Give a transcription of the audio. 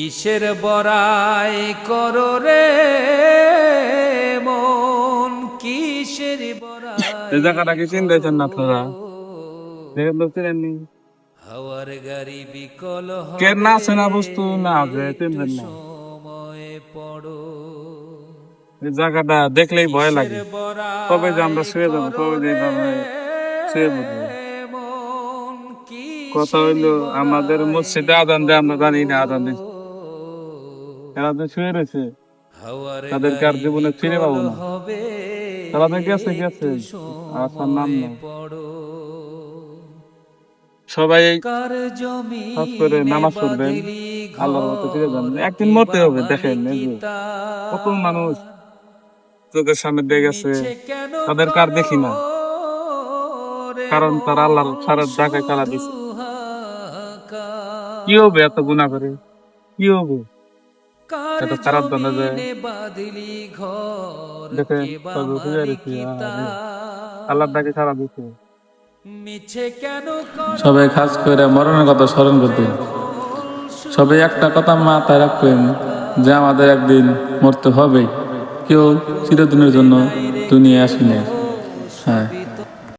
কিসের বড়াই করো রে মন, কিসের বড়াই এই জায়গাটা কি চিনতেছেন না আপনারা? দেখেন তো চিনেননি? হাওয়ার গাড়ি বিকল কে হবে নাচে না বস্তু না যে একটু চিনবেন না। সময় পড়ো। এই জায়গাটা দেখলেই ভয় কিসের লাগে। কবে যে আমরা বড়াই শুয়ে যাবো, করো কবে যে রে এইভাবে শুয়ে পড়বো। মন, কথা কিসের হইলো আমাদের বড়াই মসজিদে আজান দেয়, আমরা জানি না করো। আজান দিচ্ছে। এরা যে শুয়ে রয়েছে হাওয়ার তাদেরকে আর গাড়ি জীবনে ফিরে বিকল পাবো না। হবে তারা তো গেছে গেছে, একটু আসার নাম সময় নাই। পড়ো। সবাই কার কাজ করে জমিনে নামাজ পড়বেন, বাঁধলি আল্লাহর মতো ফিরে যান। ঘর, একদিন কে মরতে হবে। বাঁধালি দেখেন এই কি যে কত মানুষ তার, চোখের সামনে দিয়ে গেছে, মিছে কেন তাদেরকে আর করো দেখি না। রে কারণ তারা আল্লাহর মন সারা ডাকে সাড়া দিছে। কি সুহাকার। হবে এত গুনাহ করে? কি হবে কার এত খারাপ জানা যায়? জমিনে বাঁধলি ঘর, দেখেন কে বা সবে বুঝে গেছি আল্লাহর মালিকিতা, ডাকে সাড়া দিছে। মিছে কেন করো সবাই খাস করে মরণের কথা স্মরণ করতেন। মন সবাই একটা কথা মাথায় রাখবেন যে আমাদের একদিন মরতে হবে। কেউ চিরদিনের জন্য দুনিয়ায় আসেনি।